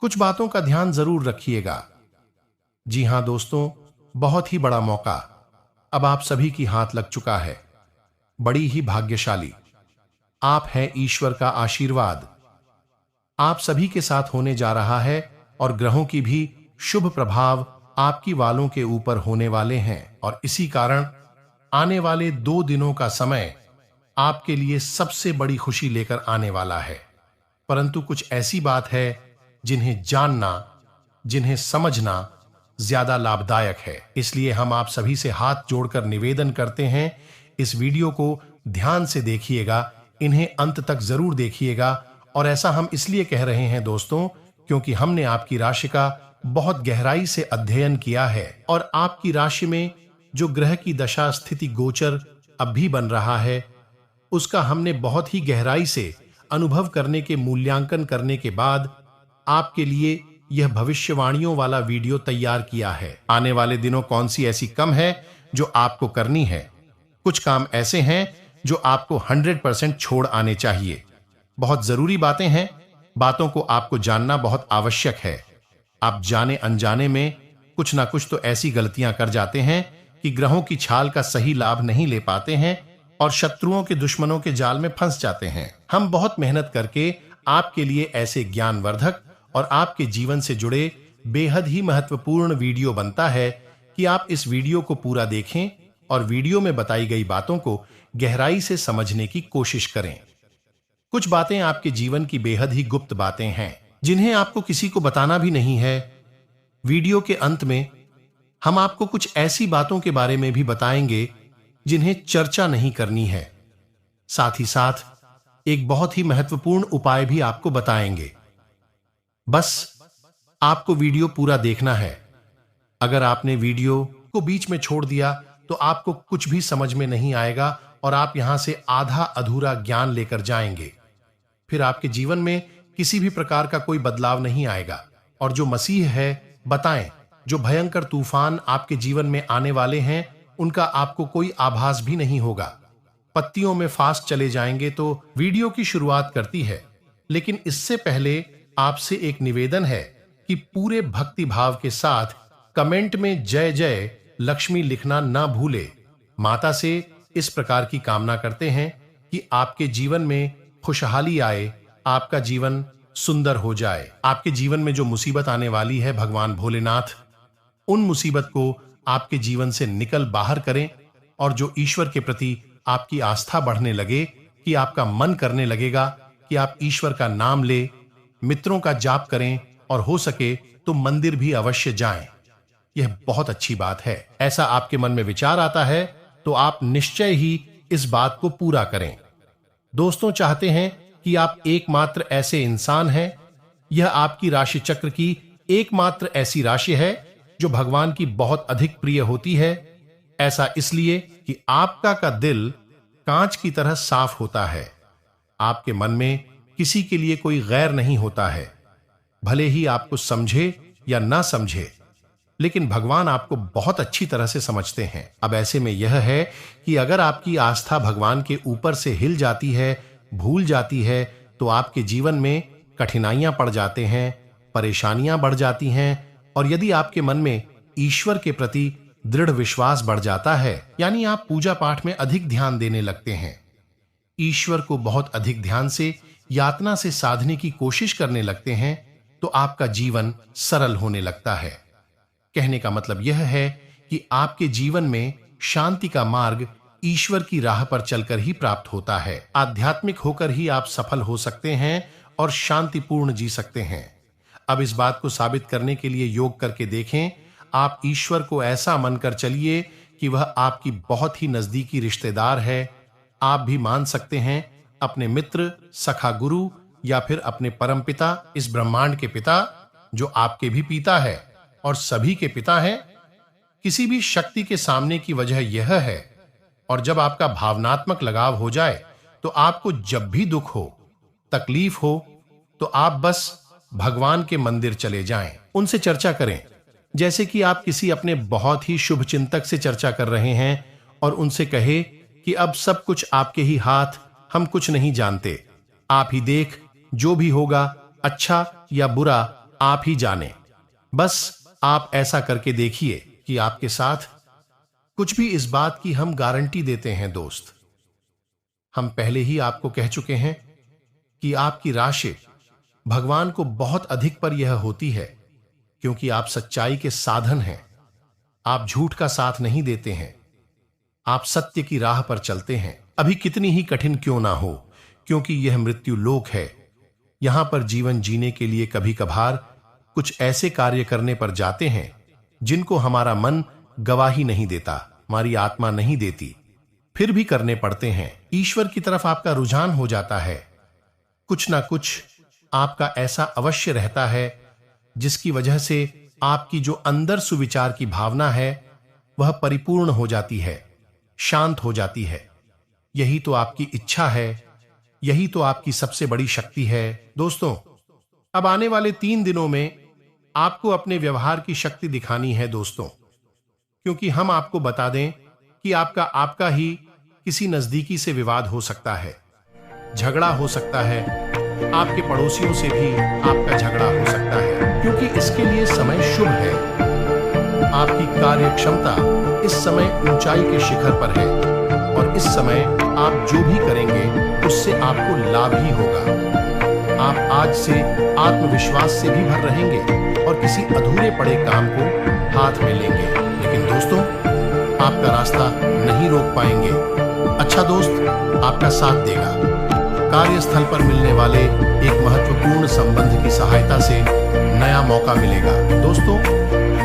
कुछ बातों का ध्यान जरूर रखिएगा। जी हां दोस्तों, बहुत ही बड़ा मौका अब आप सभी की हाथ लग चुका है। बड़ी ही भाग्यशाली आप हैं। ईश्वर का आशीर्वाद आप सभी के साथ होने जा रहा है और ग्रहों की भी शुभ प्रभाव आपकी वालों के ऊपर होने वाले हैं और इसी कारण आने वाले 2 दिनों का समय आपके लिए सबसे बड़ी खुशी लेकर आने वाला है। परंतु कुछ ऐसी बात है जिन्हें जानना, जिन्हें समझना ज्यादा लाभदायक है। इसलिए हम आप सभी से हाथ जोड़कर निवेदन करते हैं, इस वीडियो को ध्यान से देखिएगा, इन्हें अंत तक जरूर देखिएगा। और ऐसा हम इसलिए कह रहे हैं दोस्तों, क्योंकि हमने आपकी राशि का बहुत गहराई से अध्ययन किया है और आपकी राशि में जो ग्रह की दशा स्थिति गोचर अब भी बन रहा है, उसका हमने बहुत ही गहराई से अनुभव करने के मूल्यांकन करने के बाद आपके लिए यह भविष्यवाणियों वाला वीडियो तैयार किया है। आने वाले दिनों कौन सी ऐसी कम है जो आपको करनी है। कुछ काम ऐसे हैं जो आपको 100% छोड़ आने चाहिए। बहुत जरूरी बातें हैं, बातों को आपको जानना बहुत आवश्यक है। आप जाने अनजाने में कुछ ना कुछ तो ऐसी गलतियां कर जाते हैं कि ग्रहों की छाल का सही लाभ नहीं ले पाते हैं और शत्रुओं के दुश्मनों के जाल में फंस जाते हैं। हम बहुत मेहनत करके आपके लिए ऐसे ज्ञानवर्धक और आपके जीवन से जुड़े बेहद ही महत्वपूर्ण वीडियो बनता है कि आप इस वीडियो को पूरा देखें और वीडियो में बताई गई बातों को गहराई से समझने की कोशिश करें। कुछ बातें आपके जीवन की बेहद ही गुप्त बातें हैं जिन्हें आपको किसी को बताना भी नहीं है। वीडियो के अंत में हम आपको कुछ ऐसी बातों के बारे में भी बताएंगे जिन्हें चर्चा नहीं करनी है। साथ ही साथ एक बहुत ही महत्वपूर्ण उपाय भी आपको बताएंगे। बस आपको वीडियो पूरा देखना है। अगर आपने वीडियो को बीच में छोड़ दिया तो आपको कुछ भी समझ में नहीं आएगा और आप यहां से आधा अधूरा ज्ञान लेकर जाएंगे। फिर आपके जीवन में किसी भी प्रकार का कोई बदलाव नहीं आएगा और जो मसीह है बताएं, जो भयंकर तूफान आपके जीवन में आने वाले हैं उनका आपको कोई आभास भी नहीं होगा। पत्तियों में फास्ट चले जाएंगे। तो वीडियो की शुरुआत करती है, लेकिन इससे पहले आपसे एक निवेदन है कि पूरे भक्ति भाव के साथ कमेंट में जय जय लक्ष्मी लिखना ना भूले। माता से इस प्रकार की कामना करते हैं कि आपके जीवन में खुशहाली आए, आपका जीवन सुंदर हो जाए। आपके जीवन में जो मुसीबत आने वाली है, भगवान भोलेनाथ उन मुसीबत को आपके जीवन से निकल बाहर करें और जो ईश्वर के प्रति आपकी आस्था बढ़ने लगे कि आपका मन करने लगेगा कि आप ईश्वर का नाम ले, मित्रों का जाप करें और हो सके तो मंदिर भी अवश्य जाएं। यह बहुत अच्छी बात है। ऐसा आपके मन में विचार आता है तो आप निश्चय ही इस बात को पूरा करें। दोस्तों चाहते हैं कि आप एकमात्र ऐसे इंसान हैं, यह आपकी राशि चक्र की एकमात्र ऐसी राशि है जो भगवान की बहुत अधिक प्रिय होती है। ऐसा इसलिए कि आपका का दिल कांच की तरह साफ होता है। आपके मन में किसी के लिए कोई गैर नहीं होता है, भले ही आपको समझे या ना समझे, लेकिन भगवान आपको बहुत अच्छी तरह से समझते हैं। अब ऐसे में यह है कि अगर आपकी आस्था भगवान के ऊपर से हिल जाती है, भूल जाती है, तो आपके जीवन में कठिनाइयां पड़ जाते हैं, परेशानियां बढ़ जाती हैं और यदि आपके मन में ईश्वर के प्रति दृढ़ विश्वास बढ़ जाता है, यानी आप पूजा पाठ में अधिक ध्यान देने लगते हैं, ईश्वर को बहुत अधिक ध्यान से यातना से साधने की कोशिश करने लगते हैं, तो आपका जीवन सरल होने लगता है। कहने का मतलब यह है कि आपके जीवन में शांति का मार्ग ईश्वर की राह पर चलकर ही प्राप्त होता है। आध्यात्मिक होकर ही आप सफल हो सकते हैं और शांतिपूर्ण जी सकते हैं। अब इस बात को साबित करने के लिए योग करके देखें। आप ईश्वर को ऐसा मानकर चलिए कि वह आपकी बहुत ही नजदीकी रिश्तेदार है। आप भी मान सकते हैं अपने मित्र, सखा गुरु या फिर अपने परमपिता, इस ब्रह्मांड के पिता जो आपके भी पिता है और सभी के पिता हैं। किसी भी शक्ति के सामने की वजह यह है, और जब आपका भावनात्मक लगाव हो जाए तो आपको जब भी दुख हो, तकलीफ हो, तो आप बस भगवान के मंदिर चले जाएं, उनसे चर्चा करें, जैसे कि आप किसी अपने बहुत ही शुभ चिंतक से चर्चा कर रहे हैं और उनसे कहे कि अब सब कुछ आपके ही हाथ, हम कुछ नहीं जानते, आप ही देख, जो भी होगा अच्छा या बुरा आप ही जाने। बस आप ऐसा करके देखिए कि आपके साथ कुछ भी इस बात की हम गारंटी देते हैं दोस्त। हम पहले ही आपको कह चुके हैं कि आपकी राशि भगवान को बहुत अधिक पर यह होती है, क्योंकि आप सच्चाई के साधन हैं। आप झूठ का साथ नहीं देते हैं, आप सत्य की राह पर चलते हैं, अभी कितनी ही कठिन क्यों ना हो, क्योंकि यह मृत्यु लोक है। यहां पर जीवन जीने के लिए कभी कभार कुछ ऐसे कार्य करने पर जाते हैं जिनको हमारा मन गवाही नहीं देता, हमारी आत्मा नहीं देती, फिर भी करने पड़ते हैं। ईश्वर की तरफ आपका रुझान हो जाता है। कुछ ना कुछ आपका ऐसा अवश्य रहता है जिसकी वजह से आपकी जो अंदर सुविचार की भावना है वह परिपूर्ण हो जाती है, शांत हो जाती है। यही तो आपकी इच्छा है, यही तो आपकी सबसे बड़ी शक्ति है। दोस्तों, अब आने वाले 3 दिनों में आपको अपने व्यवहार की शक्ति दिखानी है दोस्तों, क्योंकि हम आपको बता दें कि आपका ही किसी नजदीकी से विवाद हो सकता है, झगड़ा हो सकता है, आपके पड़ोसियों से भी आपका झगड़ा हो सकता है, क्योंकि इसके लिए समय शुभ है। आपकी कार्य क्षमता इस समय ऊंचाई के शिखर पर है और इस समय आप जो भी करेंगे उससे आपको लाभ ही होगा। आप आज से आत्मविश्वास से भी भर रहेंगे और किसी अधूरे पड़े काम को हाथ में लेंगे, लेकिन दोस्तों आपका रास्ता नहीं रोक पाएंगे। अच्छा दोस्त आपका साथ देगा। कार्यस्थल पर मिलने वाले एक महत्वपूर्ण संबंध की सहायता से नया मौका मिलेगा। दोस्तों,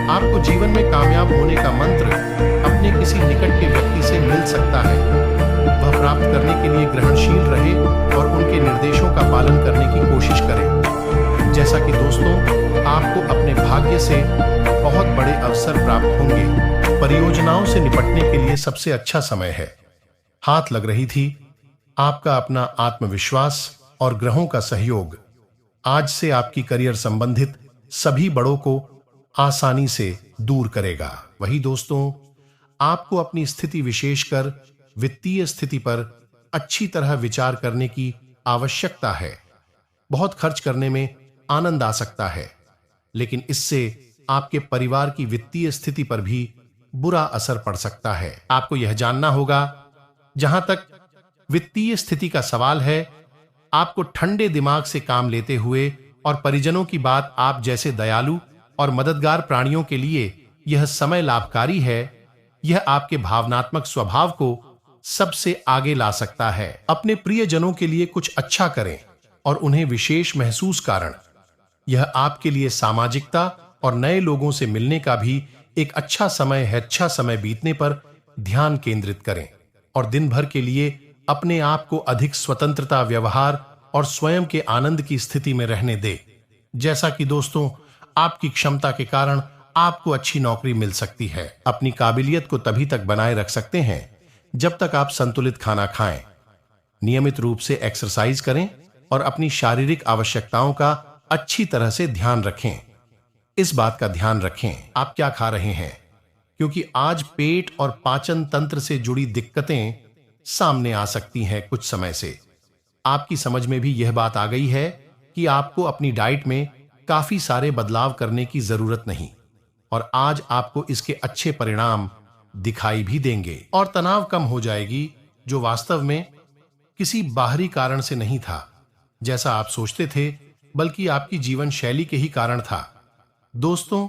आपको जीवन में कामयाब होने का मंत्र अपने किसी निकट के व्यक्ति से मिल सकता है। वह प्राप्त करने के लिए ग्रहणशील रहे और उनके निर्देशों का पालन करने की कोशिश करें। जैसा कि दोस्तों आपको अपने भाग्य से बहुत बड़े अवसर प्राप्त होंगे। परियोजनाओं से निपटने के लिए सबसे अच्छा समय है। हाथ लग रही थी आपका अपना आत्मविश्वास और ग्रहों का सहयोग आज से आपकी करियर संबंधित सभी बड़ों को आसानी से दूर करेगा। वही दोस्तों, आपको अपनी स्थिति विशेषकर वित्तीय स्थिति पर अच्छी तरह विचार करने की आवश्यकता है। बहुत खर्च करने में आनंद आ सकता है, लेकिन इससे आपके परिवार की वित्तीय स्थिति पर भी बुरा असर पड़ सकता है। आपको यह जानना होगा, जहां तक वित्तीय स्थिति का सवाल है, आपको ठंडे दिमाग से काम लेते हुए और परिजनों की बात आप जैसे दयालु और मददगार प्राणियों के लिए यह समय लाभकारी है। यह आपके भावनात्मक स्वभाव को सबसे आगे ला सकता है। अपने प्रियजनों के लिए कुछ अच्छा करें और उन्हें विशेष महसूस कारण। यह आपके लिए सामाजिकता और नए लोगों से मिलने का भी एक अच्छा समय है। अच्छा समय बीतने पर ध्यान केंद्रित करें और दिन भर के लिए अपने आप को अधिक स्वतंत्रता, व्यवहार और स्वयं के आनंद की स्थिति में रहने दे। जैसा कि दोस्तों आपकी क्षमता के कारण आपको अच्छी नौकरी मिल सकती है। अपनी काबिलियत को तभी तक बनाए रख सकते हैं जब तक आप संतुलित खाना खाएं, नियमित रूप से एक्सरसाइज करें और अपनी शारीरिक आवश्यकताओं का अच्छी तरह से ध्यान रखें। इस बात का ध्यान रखें आप क्या खा रहे हैं, क्योंकि आज पेट और पाचन तंत्र से जुड़ी दिक्कतें सामने आ सकती हैं। कुछ समय से आपकी समझ में भी यह बात आ गई है कि आपको अपनी डाइट में काफी सारे बदलाव करने की जरूरत नहीं, और आज आपको इसके अच्छे परिणाम दिखाई भी देंगे और तनाव कम हो जाएगी, जो वास्तव में किसी बाहरी कारण से नहीं था जैसा आप सोचते थे, बल्कि आपकी जीवन शैली के ही कारण था। दोस्तों,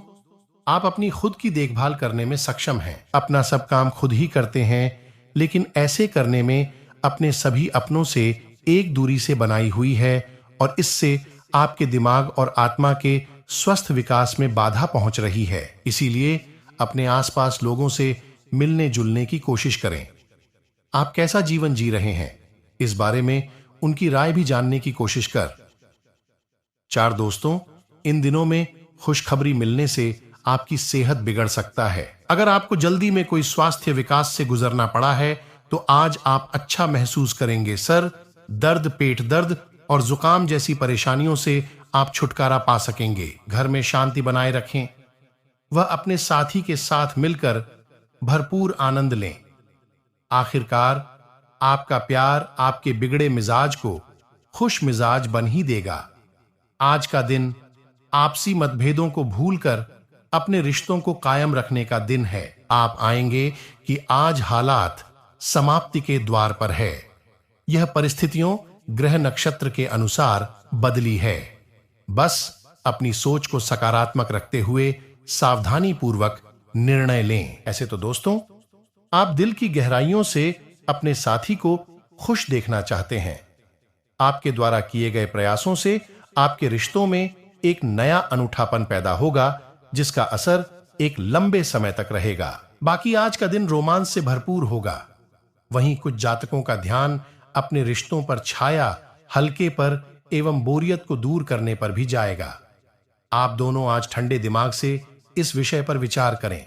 आप अपनी खुद की देखभाल करने में सक्षम हैं, अपना सब काम खुद ही करते हैं, लेकिन ऐसे करने में अपने सभी अपनों से एक दूरी से बनाई हुई है और इससे आपके दिमाग और आत्मा के स्वस्थ विकास में बाधा पहुंच रही है। इसीलिए अपने आसपास लोगों से मिलने जुलने की कोशिश करें। आप कैसा जीवन जी रहे हैं, इस बारे में उनकी राय भी जानने की कोशिश कर। 4 दोस्तों, इन दिनों में खुशखबरी मिलने से आपकी सेहत बिगड़ सकता है। अगर आपको जल्दी में कोई स्वास्थ्य विकास से गुजरना पड़ा है तो आज आप अच्छा महसूस करेंगे। सर दर्द, पेट दर्द और जुकाम जैसी परेशानियों से आप छुटकारा पा सकेंगे। घर में शांति बनाए रखें, वह अपने साथी के साथ मिलकर भरपूर आनंद लें। आखिरकार आपका प्यार आपके बिगड़े मिजाज को खुश मिजाज बन ही देगा। आज का दिन आपसी मतभेदों को भूलकर अपने रिश्तों को कायम रखने का दिन है। आप आएंगे कि आज हालात समाप्ति के द्वार पर है। यह परिस्थितियों ग्रह नक्षत्र के अनुसार बदली है। बस अपनी सोच को सकारात्मक रखते हुए सावधानी पूर्वक निर्णय लें। ऐसे तो दोस्तों, आप दिल की गहराइयों से अपने साथी को खुश देखना चाहते हैं। आपके द्वारा किए गए प्रयासों से आपके रिश्तों में एक नया अनूठापन पैदा होगा, जिसका असर एक लंबे समय तक रहेगा। बाकी आज का दिन रोमांच से भरपूर होगा। वहीं कुछ जातकों का ध्यान अपने रिश्तों पर छाया हल्के पर एवं बोरियत को दूर करने पर भी जाएगा। आप दोनों आज ठंडे दिमाग से इस विषय पर विचार करें।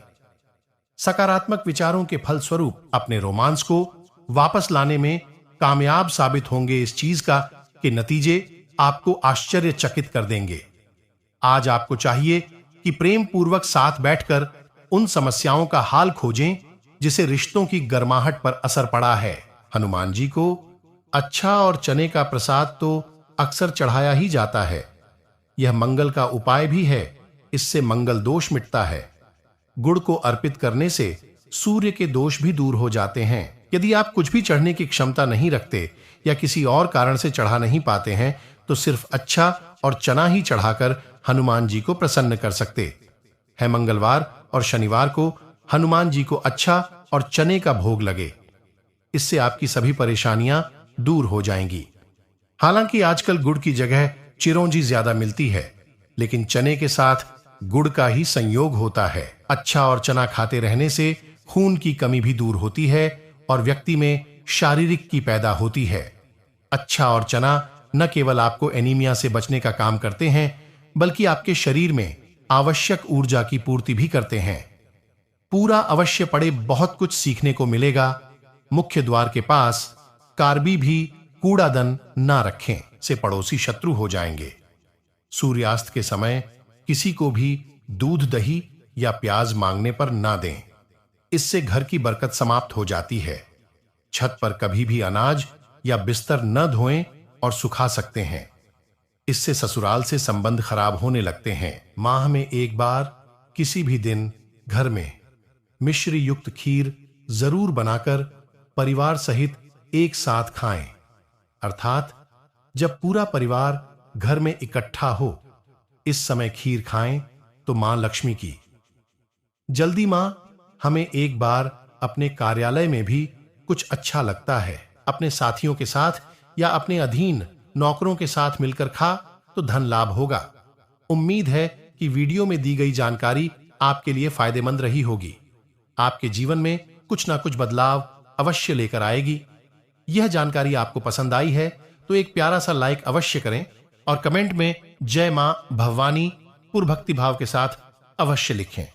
सकारात्मक विचारों के फलस्वरूप अपने रोमांस को वापस लाने में कामयाब साबित होंगे। इस चीज का कि नतीजे आपको आश्चर्यचकित कर देंगे। आज आपको चाहिए कि प्रेम पूर्वक साथ बैठकर उन समस्याओं का हाल खोजें जिसे रिश्तों की गर्माहट पर असर पड़ा है। हनुमान जी को अच्छा और चने का प्रसाद तो अक्सर चढ़ाया ही जाता है। यह मंगल का उपाय भी है। इससे मंगल दोष मिटता है। गुड़ को अर्पित करने से सूर्य के दोष भी दूर हो जाते हैं। यदि आप कुछ भी चढ़ने की क्षमता नहीं रखते या किसी और कारण से चढ़ा नहीं पाते हैं, तो सिर्फ अच्छा और चना ही चढ़ाकर हनुमान जी को प्रसन्न कर सकते हैं। मंगलवार और शनिवार को हनुमान जी को अच्छा और चने का भोग लगे। इससे आपकी सभी परेशानियां दूर हो जाएंगी। हालांकि आजकल गुड़ की जगह चिरौंजी ज्यादा मिलती है, लेकिन चने के साथ गुड़ का ही संयोग होता है। अच्छा और चना खाते रहने से खून की कमी भी दूर होती है और व्यक्ति में शारीरिक की पैदा होती है। अच्छा और चना न केवल आपको एनीमिया से बचने का काम करते हैं, बल्कि आपके शरीर में आवश्यक ऊर्जा की पूर्ति भी करते हैं। पूरा अवश्य पड़े बहुत कुछ सीखने को मिलेगा। मुख्य द्वार के पास कार्बी भी कूड़ादन ना रखें, से पड़ोसी शत्रु हो जाएंगे। सूर्यास्त के समय किसी को भी दूध, दही या प्याज मांगने पर ना दें। इससे घर की बरकत समाप्त हो जाती है। छत पर कभी भी अनाज या बिस्तर न धोएं और सुखा सकते हैं। इससे ससुराल से संबंध खराब होने लगते हैं। माह में एक बार किसी भी दिन घर में मिश्री युक्त खीर जरूर बनाकर परिवार सहित एक साथ खाएं। अर्थात जब पूरा परिवार घर में इकट्ठा हो, इस समय खीर खाएं तो मां लक्ष्मी की। जल्दी मां हमें एक बार अपने कार्यालय में भी कुछ अच्छा लगता है। अपने साथियों के साथ या अपने अधीन नौकरों के साथ मिलकर खा तो धन लाभ होगा। उम्मीद है कि वीडियो में दी गई जानकारी आपके लिए फायदेमंद रही होगी। आपके जीवन में कुछ ना कुछ बदलाव अवश्य लेकर आएगी। यह जानकारी आपको पसंद आई है तो एक प्यारा सा लाइक अवश्य करें और कमेंट में जय मां भवानी पुर भक्ति भाव के साथ अवश्य लिखें।